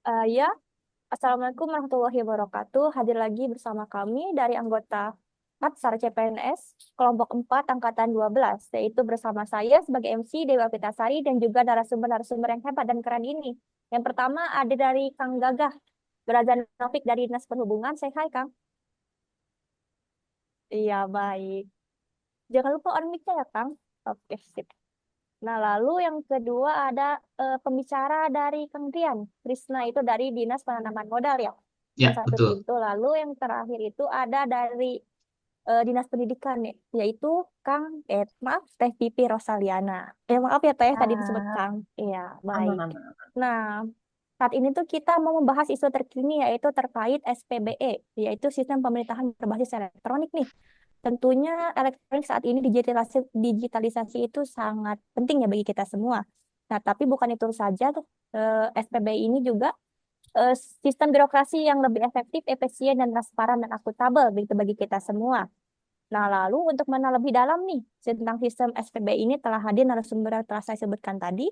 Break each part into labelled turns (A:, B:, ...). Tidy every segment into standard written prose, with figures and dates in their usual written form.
A: Ya, Assalamualaikum warahmatullahi wabarakatuh. Hadir lagi bersama kami dari anggota Matsar CPNS kelompok 4 angkatan 12, yaitu bersama saya sebagai MC Dewa Pitasari dan juga narasumber-narasumber yang hebat dan keren ini. Yang pertama ada dari Kang Gagah, Berazan Novik dari Dinas Perhubungan. Say hi, Kang. Iya, baik. Jangan lupa on mic-nya ya, Kang. Oke, sip. Nah, lalu yang kedua ada pembicara dari Kang Rian. Krisna itu dari Dinas Penanaman Modal ya. Itu
B: Ya,
A: satu
B: betul.
A: pintu. Lalu yang terakhir itu ada dari Dinas Pendidikan ya, yaitu Kang, maaf, Teh Pipi Rosaliana. Maaf ya Teh, tadi disebut
C: Ah,
A: Kang. Iya, baik.
C: aman, aman.
A: Nah, saat ini tuh kita mau membahas isu terkini yaitu terkait SPBE, yaitu sistem pemerintahan berbasis elektronik nih. Tentunya elektronik saat ini digitalisasi itu sangat penting ya bagi kita semua. Nah, tapi bukan itu saja, SPBI ini juga eh, sistem birokrasi yang lebih efektif, efisien, dan transparan dan akuntabel begitu bagi kita semua. Nah, lalu untuk mengenal lebih dalam nih tentang sistem SPBI ini telah hadir narasumber yang telah saya sebutkan tadi.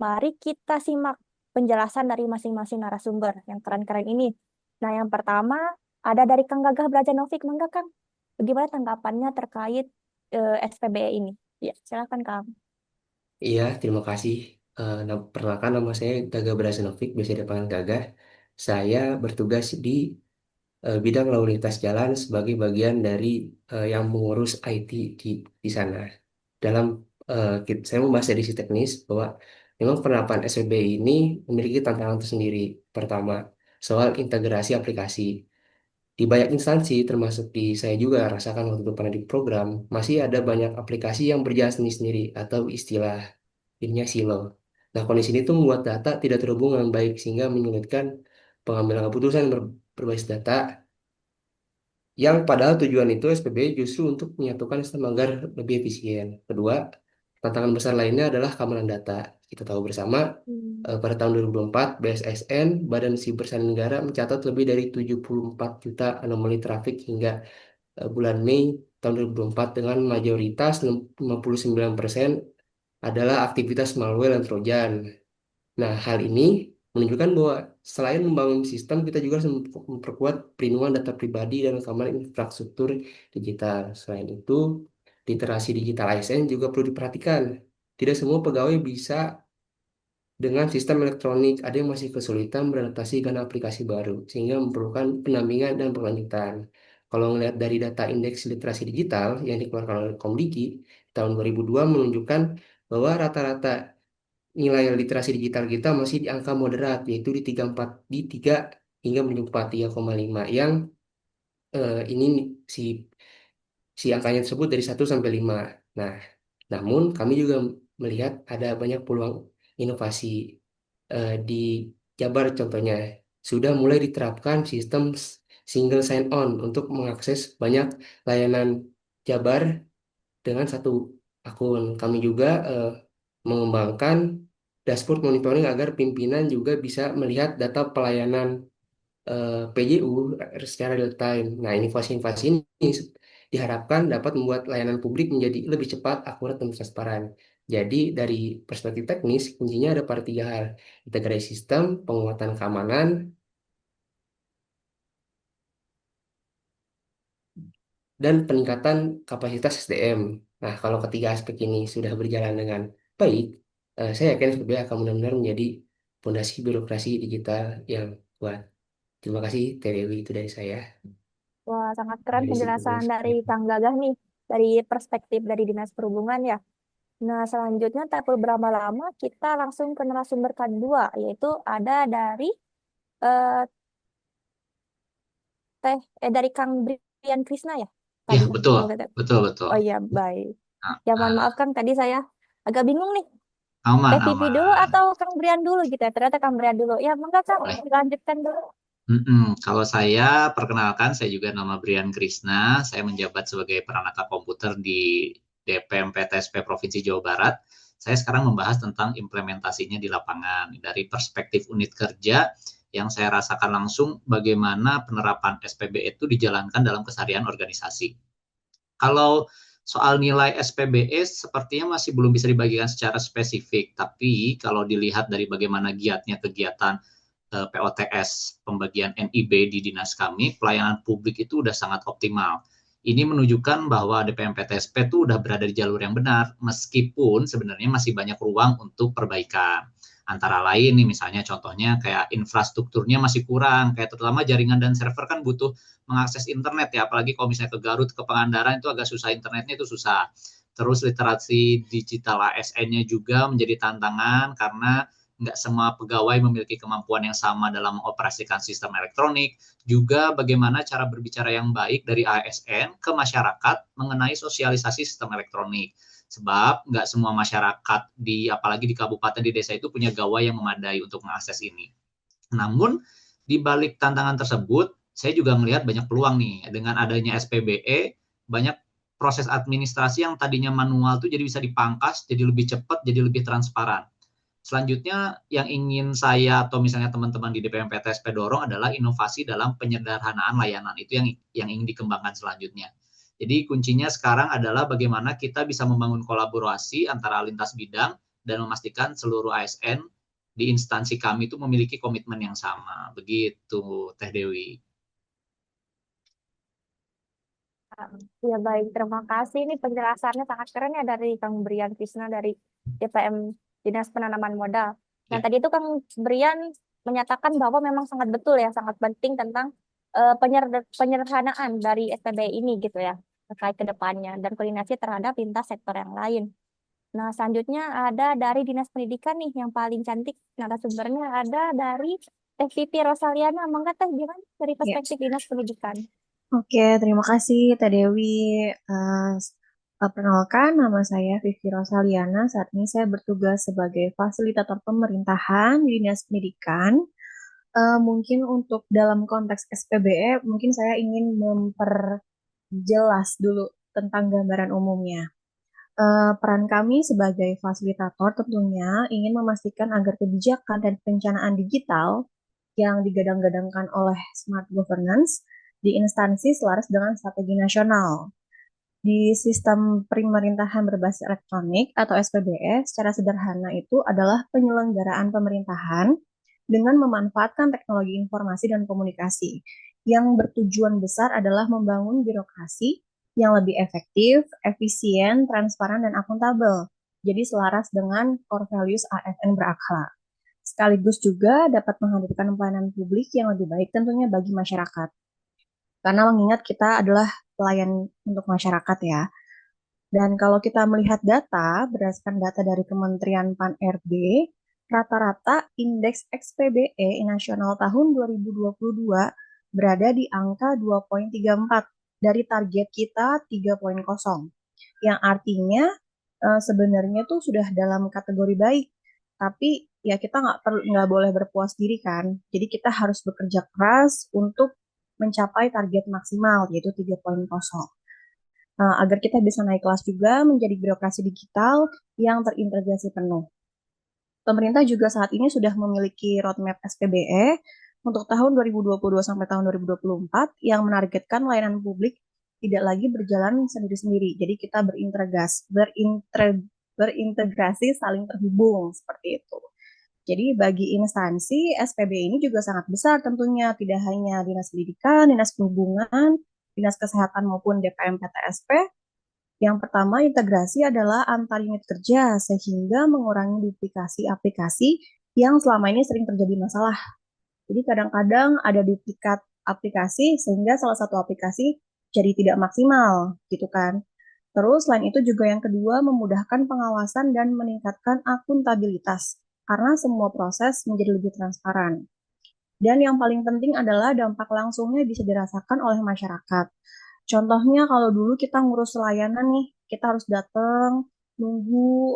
A: Mari kita simak penjelasan dari masing-masing narasumber yang keren-keren ini. Nah, yang pertama ada dari Kang Gagah Brajanovic. Mangga, Kang. Bagaimana tanggapannya terkait SPBE ini? Ya, silakan, Kang.
D: Iya, terima kasih. Perkenalkan nama saya Gagah Brasenovic, biasa dipanggil Gagah. Saya bertugas di bidang lalu lintas jalan sebagai bagian dari yang mengurus IT di sana. Saya membahas dari sisi teknis bahwa memang penerapan SPB ini memiliki tantangan tersendiri. Pertama, soal integrasi aplikasi. Di banyak instansi, termasuk di saya juga rasakan waktu itu pernah di program, masih ada banyak aplikasi yang berjalan sendiri-sendiri atau istilah ininya silo. Nah, kondisi ini tuh membuat data tidak terhubung dengan baik sehingga menyulitkan pengambilan keputusan berbasis data yang padahal tujuan itu SPB justru untuk menyatukan sistem agar lebih efisien. Kedua, tantangan besar lainnya adalah keamanan data. Kita tahu bersama
A: Hmm.
D: pada tahun 2024 BSSN Badan Siber Sandi Negara mencatat lebih dari 74 juta anomali trafik hingga bulan Mei tahun 2024 dengan mayoritas 59% adalah aktivitas malware dan trojan. Nah, hal ini menunjukkan bahwa selain membangun sistem, kita juga harus memperkuat perlindungan data pribadi dan keamanan infrastruktur digital. Selain itu, literasi digital ASN juga perlu diperhatikan. Tidak semua pegawai bisa dengan sistem elektronik, ada yang masih kesulitan beradaptasi dengan aplikasi baru, sehingga memerlukan pendampingan dan berkelanjutan. Kalau melihat dari data indeks literasi digital yang dikeluarkan oleh Komdiki tahun 2002 menunjukkan bahwa rata-rata nilai literasi digital kita masih di angka moderat, yaitu di 3 hingga mencapai 3,5 yang ini si si angkanya tersebut dari 1 sampai 5. Nah, namun kami juga melihat ada banyak peluang inovasi di Jabar contohnya. Sudah mulai diterapkan sistem single sign-on untuk mengakses banyak layanan Jabar dengan satu akun. Kami juga mengembangkan dashboard monitoring agar pimpinan juga bisa melihat data pelayanan PJU secara real time. Nah, inovasi-inovasi ini diharapkan dapat membuat layanan publik menjadi lebih cepat, akurat, dan transparan. Jadi, dari perspektif teknis, kuncinya ada pada 3 hal. Integrasi sistem, penguatan keamanan, dan peningkatan kapasitas SDM. Nah, kalau ketiga aspek ini sudah berjalan dengan baik, saya yakin SPB akan benar-benar menjadi fondasi birokrasi digital yang kuat. Terima kasih, TDW, itu dari saya.
A: Wah, sangat keren
D: Dari situ.
A: penjelasan dari Kang Gagah nih, dari perspektif dari Dinas Perhubungan ya. Nah, selanjutnya tak perlu berlama lama, kita langsung ke narasumber kedua, yaitu ada dari eh, dari Kang Brian Krisna ya
B: Ya,
A: tadi.
B: betul.
A: Kalau kata-
B: Betul, betul.
A: Oh iya, baik.
B: Nah,
A: Ya, mohon maaf Kang, tadi saya agak bingung nih. Teh
B: aman,
A: Vivi dulu
B: aman.
A: atau Kang Brian dulu gitu ya? Ternyata Kang Brian dulu. Ya, monggo Kang,
B: Boleh.
A: dilanjutkan dulu.
B: Kalau saya perkenalkan, saya juga nama Brian Krisna. Saya menjabat sebagai peranata komputer di DPM PTSP Provinsi Jawa Barat. Saya sekarang membahas tentang implementasinya di lapangan. Dari perspektif unit kerja yang saya rasakan langsung bagaimana penerapan SPB itu dijalankan dalam keseharian organisasi. Kalau soal nilai SPBE sepertinya masih belum bisa dibagikan secara spesifik, tapi kalau dilihat dari bagaimana giatnya kegiatan POTS pembagian NIB di dinas kami, pelayanan publik itu udah sangat optimal. Ini menunjukkan bahwa DPMPTSP itu udah berada di jalur yang benar, meskipun sebenarnya masih banyak ruang untuk perbaikan. Antara lain nih misalnya contohnya kayak infrastrukturnya masih kurang, kayak terutama jaringan dan server kan butuh mengakses internet ya, apalagi kalau misalnya ke Garut, ke Pangandaran itu agak susah, internetnya itu susah. Terus literasi digital ASN-nya juga menjadi tantangan karena nggak semua pegawai memiliki kemampuan yang sama dalam mengoperasikan sistem elektronik. Juga bagaimana cara berbicara yang baik dari ASN ke masyarakat mengenai sosialisasi sistem elektronik. Sebab nggak semua masyarakat apalagi di kabupaten, di desa itu punya gawai yang memadai untuk mengakses ini. Namun di balik tantangan tersebut, saya juga melihat banyak peluang nih. Dengan adanya SPBE, banyak proses administrasi yang tadinya manual tuh jadi bisa dipangkas, jadi lebih cepat, jadi lebih transparan. Selanjutnya yang ingin saya atau misalnya teman-teman di DPM PTSP dorong adalah inovasi dalam penyederhanaan layanan. Itu yang ingin dikembangkan selanjutnya. Jadi kuncinya sekarang adalah bagaimana kita bisa membangun kolaborasi antara lintas bidang dan memastikan seluruh ASN di instansi kami itu memiliki komitmen yang sama. Begitu, Teh Dewi.
A: Ya baik, terima kasih. Ini penjelasannya sangat keren ya dari Kang Brian Krisna dari DPM Dinas Penanaman Modal. Dan
B: Ya.
A: tadi itu Kang Brian menyatakan bahwa memang sangat betul ya, sangat penting tentang penyederhanaan dari SPB ini gitu ya, terkait ke depannya dan koordinasi terhadap lintas sektor yang lain. Nah, selanjutnya ada dari Dinas Pendidikan nih yang paling cantik narasumbernya ada dari Teh Vivi Rosaliana. Mangga Teh, gimana dari
C: Ya,
A: perspektif Dinas Pendidikan?
C: oke, terima kasih Teh Dewi. Eh, Perkenalkan, nama saya Vivi Rosaliana. Saat ini saya bertugas sebagai fasilitator pemerintahan di Dinas Pendidikan. Mungkin untuk dalam konteks SPBE, mungkin saya ingin memperjelas dulu tentang gambaran umumnya. Peran kami sebagai fasilitator tentunya ingin memastikan agar kebijakan dan perencanaan digital yang digadang-gadangkan oleh smart governance di instansi selaras dengan strategi nasional. Di sistem pemerintahan berbasis elektronik atau SPBE, secara sederhana itu adalah penyelenggaraan pemerintahan dengan memanfaatkan teknologi informasi dan komunikasi yang bertujuan besar adalah membangun birokrasi yang lebih efektif, efisien, transparan, dan akuntabel. Jadi selaras dengan core values ASN berakhlak. Sekaligus juga dapat menghadirkan pelayanan publik yang lebih baik tentunya bagi masyarakat. Karena mengingat kita adalah pelayan untuk masyarakat ya. Dan kalau kita melihat data, berdasarkan data dari Kementerian Pan-RB, rata-rata indeks XPBE nasional tahun 2022 berada di angka 2,34 dari target kita 3,0. Yang artinya sebenarnya tuh sudah dalam kategori baik. Tapi ya kita nggak boleh berpuas diri kan. Jadi kita harus bekerja keras untuk mencapai target maksimal yaitu 3,0. Agar kita bisa naik kelas juga menjadi birokrasi digital yang terintegrasi penuh. Pemerintah juga saat ini sudah memiliki roadmap SPBE untuk tahun 2022 sampai tahun 2024 yang menargetkan layanan publik tidak lagi berjalan sendiri-sendiri. Jadi kita berintegrasi saling terhubung seperti itu. Jadi bagi instansi SPBE ini juga sangat besar tentunya, tidak hanya Dinas Pendidikan, Dinas Perhubungan, Dinas Kesehatan maupun DPM PTSP. Yang pertama, integrasi adalah antar unit kerja sehingga mengurangi duplikasi aplikasi yang selama ini sering terjadi masalah. Jadi kadang-kadang ada duplikat aplikasi sehingga salah satu aplikasi jadi tidak maksimal gitu kan. Terus selain itu juga yang kedua memudahkan pengawasan dan meningkatkan akuntabilitas karena semua proses menjadi lebih transparan. Dan yang paling penting adalah dampak langsungnya bisa dirasakan oleh masyarakat. Contohnya kalau dulu kita ngurus layanan nih, kita harus datang, nunggu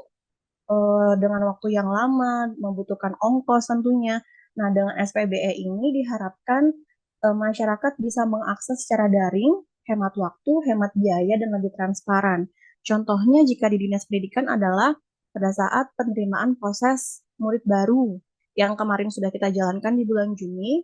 C: dengan waktu yang lama, membutuhkan ongkos tentunya. Nah, dengan SPBE ini diharapkan masyarakat bisa mengakses secara daring, hemat waktu, hemat biaya, dan lebih transparan. Contohnya jika di Dinas Pendidikan adalah pada saat penerimaan proses murid baru yang kemarin sudah kita jalankan di bulan Juni,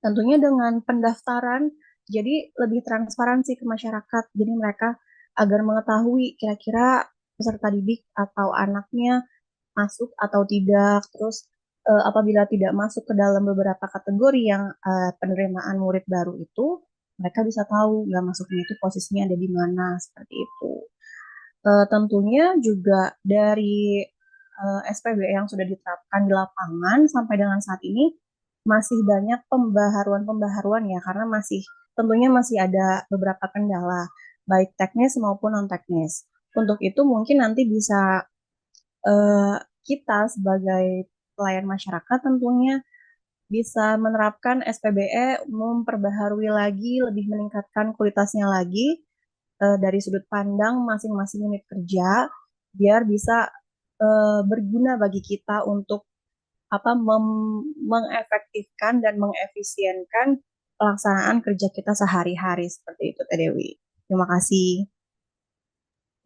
C: tentunya dengan pendaftaran jadi lebih transparansi ke masyarakat. Jadi mereka agar mengetahui kira-kira peserta didik atau anaknya masuk atau tidak, terus apabila tidak masuk ke dalam beberapa kategori yang penerimaan murid baru itu, mereka bisa tahu nggak masuknya itu posisinya ada di mana seperti itu. Tentunya juga dari SPB yang sudah diterapkan di lapangan sampai dengan saat ini masih banyak pembaharuan-pembaharuan ya karena tentunya masih ada beberapa kendala baik teknis maupun non teknis. Untuk itu mungkin nanti bisa eh, kita sebagai pelayan masyarakat tentunya bisa menerapkan SPBE, memperbaharui lagi, lebih meningkatkan kualitasnya lagi dari sudut pandang masing-masing unit kerja, biar bisa berguna bagi kita untuk mengefektifkan dan mengefisienkan pelaksanaan kerja kita sehari-hari seperti itu, Teh Dewi. Terima kasih.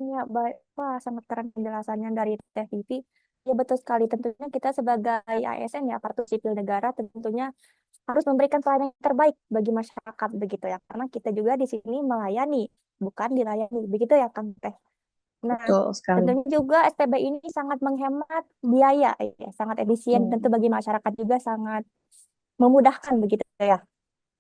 A: Iya, baik. Wah, sangat keren penjelasannya dari Teh Vivi. Ya, betul sekali. Tentunya kita sebagai ASN ya, aparatur sipil negara, tentunya harus memberikan pelayanan yang terbaik bagi masyarakat begitu ya. Karena kita juga di sini melayani, bukan dilayani. Begitu ya, Kang Teh. Nah,
C: Betul sekali.
A: tentunya juga SPB ini sangat menghemat biaya, ya, sangat efisien. Tentu
C: Hmm,
A: bagi masyarakat juga sangat memudahkan begitu ya.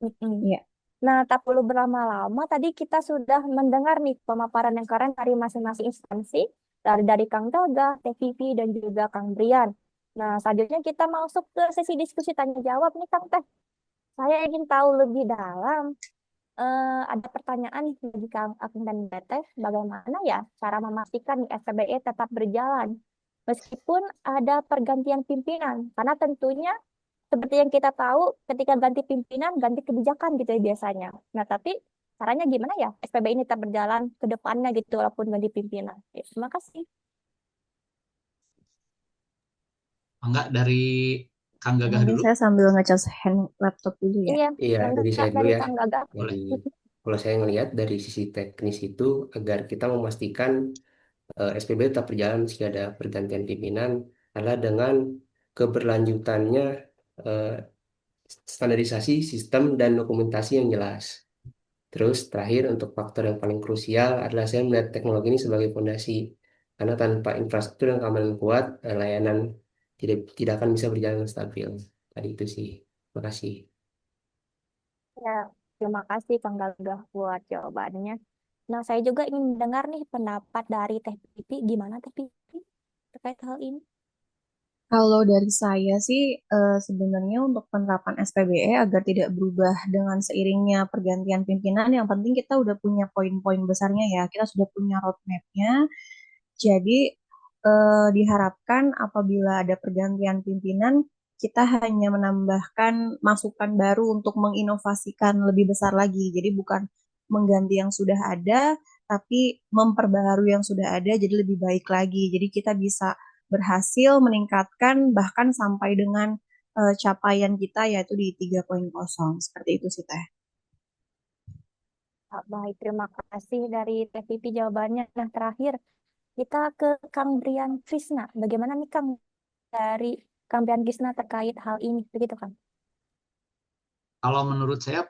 A: Mm-mm.
C: iya.
A: Nah, tak perlu berlama-lama, tadi kita sudah mendengar nih pemaparan yang keren dari masing-masing instansi, dari Kang Gaga, Teh Vivi, dan juga Kang Brian. Nah, selanjutnya kita masuk ke sesi diskusi tanya jawab nih Kang Teh. Saya ingin tahu lebih dalam, ada pertanyaan nih bagi Kang Akung dan Teteh, bagaimana ya cara memastikan nih SPBE tetap berjalan meskipun ada pergantian pimpinan, karena tentunya seperti yang kita tahu, ketika ganti pimpinan, ganti kebijakan gitu ya biasanya. Nah, tapi caranya gimana ya SPB ini tetap berjalan ke depannya gitu walaupun ganti pimpinan. Ya, terima kasih.
B: Enggak, dari Kang Gagah
C: Mungkin
B: dulu,
C: saya sambil ngecas hand laptop dulu ya.
A: Iya,
D: Iya, dari
A: enggak
D: saya dulu
A: dari
D: ya.
A: Kang Gaga.
D: Dari kalau saya ngelihat dari sisi teknis itu agar kita memastikan SPB tetap berjalan meski ada pergantian pimpinan adalah dengan keberlanjutannya eh, standarisasi sistem dan dokumentasi yang jelas. Terus terakhir untuk faktor yang paling krusial adalah saya melihat teknologi ini sebagai fondasi. Karena tanpa infrastruktur yang keamanan kuat, layanan tidak akan bisa berjalan stabil. Tadi itu sih. Terima kasih.
A: Ya, terima kasih Kang Gaga buat jawabannya. Nah, saya juga ingin mendengar nih pendapat dari Teh Pipi. Gimana Teh Pipi terkait hal ini?
C: Kalau dari saya sih sebenarnya untuk penerapan SPBE agar tidak berubah dengan seiringnya pergantian pimpinan, yang penting kita udah punya poin-poin besarnya ya, kita sudah punya roadmap-nya. Jadi diharapkan apabila ada pergantian pimpinan, kita hanya menambahkan masukan baru untuk menginovasikan lebih besar lagi. Jadi bukan mengganti yang sudah ada, tapi memperbaharui yang sudah ada jadi lebih baik lagi. Jadi kita bisa berhasil meningkatkan bahkan sampai dengan capaian kita yaitu di 3.0. Seperti itu sih Teh.
A: Ah, baik, terima kasih dari Teh Pipi jawabannya. Nah, terakhir kita ke Kang Brian Krisna. Bagaimana nih Kang dari Kang Brian Krisna terkait hal ini? Begitu kan?
B: kalau menurut saya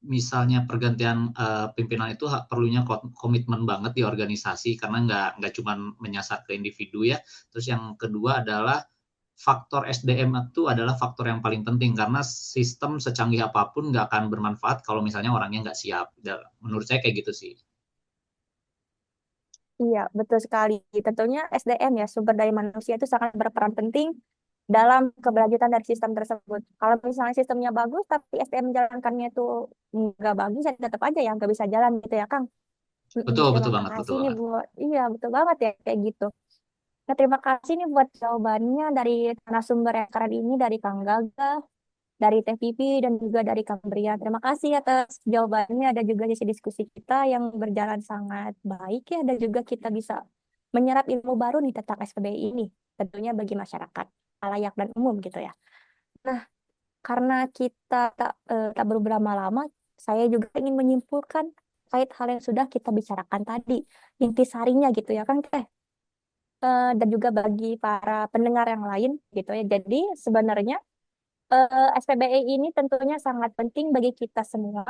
B: misalnya pergantian pimpinan itu perlunya komitmen banget di organisasi karena nggak cuma menyasar ke individu ya. Terus yang kedua adalah faktor SDM itu adalah faktor yang paling penting karena sistem secanggih apapun nggak akan bermanfaat kalau misalnya orangnya nggak siap. Menurut saya kayak gitu sih.
A: Iya, betul sekali. Tentunya SDM ya, sumber daya manusia itu sangat berperan penting dalam keberlanjutan dari sistem tersebut. Kalau misalnya sistemnya bagus, tapi SDM menjalankannya itu nggak bagus, ya tetap aja ya nggak bisa jalan gitu ya, Kang.
B: Betul,
A: Terima
B: betul banget, betul
A: kasih nih
B: banget.
A: buat, iya betul banget ya kayak gitu. Nah, terima kasih nih buat jawabannya dari narasumber yang keren ini, dari Kang Gaga, dari Teh Pipi, dan juga dari Kang Brian. Terima kasih atas jawabannya dan juga sesi diskusi kita yang berjalan sangat baik ya, dan juga kita bisa menyerap ilmu baru nih tentang SPBI ini, tentunya bagi masyarakat, halayak dan umum gitu ya. Nah, karena kita tak berlama-lama, saya juga ingin menyimpulkan terkait hal yang sudah kita bicarakan tadi, intisarinya gitu ya kan Teh. Dan juga bagi para pendengar yang lain gitu ya. Jadi sebenarnya SPBE ini tentunya sangat penting bagi kita semua.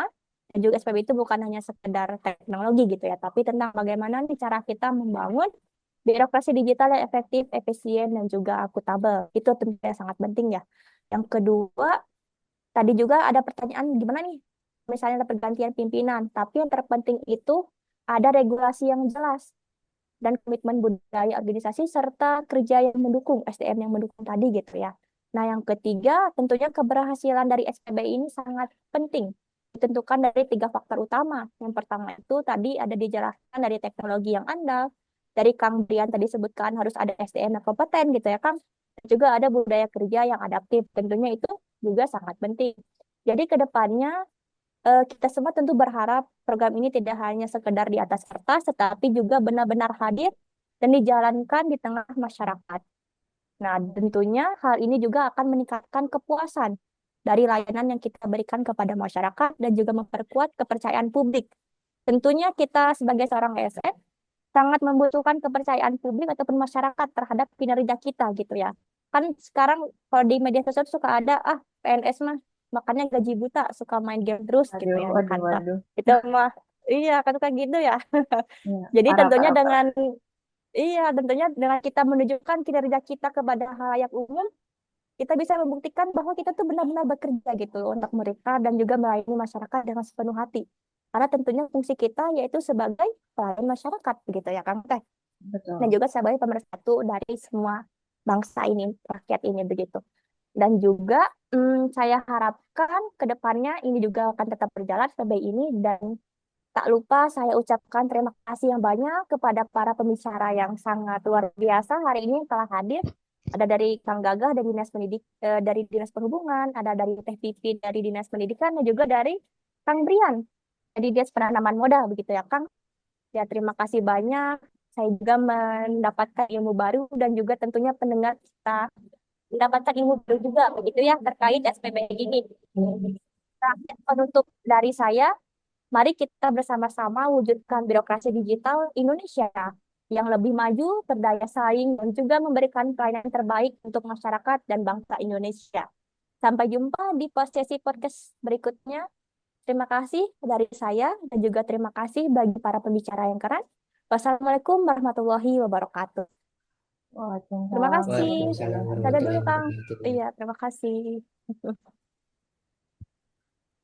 A: Dan juga SPBE itu bukan hanya sekedar teknologi gitu ya, tapi tentang bagaimana nih cara kita membangun Birokrasi digital yang efektif, efisien, dan juga akuntabel. Itu tentunya sangat penting ya. Yang kedua, tadi juga ada pertanyaan gimana nih? Misalnya ada pergantian pimpinan, tapi yang terpenting itu ada regulasi yang jelas dan komitmen budaya organisasi serta kerja yang mendukung, SDM yang mendukung tadi gitu ya. Nah, yang ketiga, tentunya keberhasilan dari SPBI ini sangat penting. Ditentukan dari 3 faktor utama. Yang pertama itu tadi ada dijelaskan dari teknologi yang andal, dari Kang Brian tadi sebutkan harus ada SDM yang kompeten gitu ya Kang. Dan juga ada budaya kerja yang adaptif. Tentunya itu juga sangat penting. Jadi ke depannya kita semua tentu berharap program ini tidak hanya sekedar di atas kertas, tetapi juga benar-benar hadir dan dijalankan di tengah masyarakat. Nah, tentunya hal ini juga akan meningkatkan kepuasan dari layanan yang kita berikan kepada masyarakat dan juga memperkuat kepercayaan publik. Tentunya kita sebagai seorang ASN sangat membutuhkan kepercayaan publik ataupun masyarakat terhadap kinerja kita gitu ya. Kan sekarang kalau di media sosial suka ada PNS mah makanya gaji buta suka main game terus gitu
C: Waduh,
A: ya di
C: waduh,
A: kantor.
C: waduh.
A: Itu mah iya kan suka gitu ya.
C: Ya,
A: Jadi
C: parah,
A: tentunya
C: parah, parah.
A: dengan iya tentunya dengan kita menunjukkan kinerja kita kepada halayak umum, kita bisa membuktikan bahwa kita tuh benar-benar bekerja gitu loh untuk mereka dan juga melayani masyarakat dengan sepenuh hati. Karena tentunya fungsi kita yaitu sebagai pelayan masyarakat begitu ya Kang Teh. Dan
C: Betul.
A: juga sebagai pemersatu dari semua bangsa ini, rakyat ini begitu. Dan juga saya harapkan ke depannya ini juga akan tetap berjalan PBI ini dan tak lupa saya ucapkan terima kasih yang banyak kepada para pembicara yang sangat luar biasa hari ini yang telah hadir. Ada dari Kang Gagah dari dari Dinas Perhubungan, ada dari Teh Pipi dari Dinas Pendidikan dan juga dari Kang Brian dari Dinas Penanaman Modal begitu ya Kang. Ya, terima kasih banyak. Saya juga mendapatkan ilmu baru dan juga tentunya pendengar kita mendapatkan ilmu baru juga begitu ya terkait SPBI ini. Nah, penutup dari saya, mari kita bersama-sama wujudkan birokrasi digital Indonesia yang lebih maju, berdaya saing, dan juga memberikan pelayanan terbaik untuk masyarakat dan bangsa Indonesia. Sampai jumpa di sesi podcast berikutnya. Terima kasih dari saya dan juga terima kasih bagi para pembicara yang keren. Wassalamualaikum warahmatullahi wabarakatuh. Terima
C: Waalaikumsalam
A: kasih.
D: Waalaikumsalam
C: warahmatullahi
A: Dadah dulu,
D: warahmatullahi
A: Kang.
C: wabarakatuh.
D: wabarakatuh.
A: Iya, terima kasih.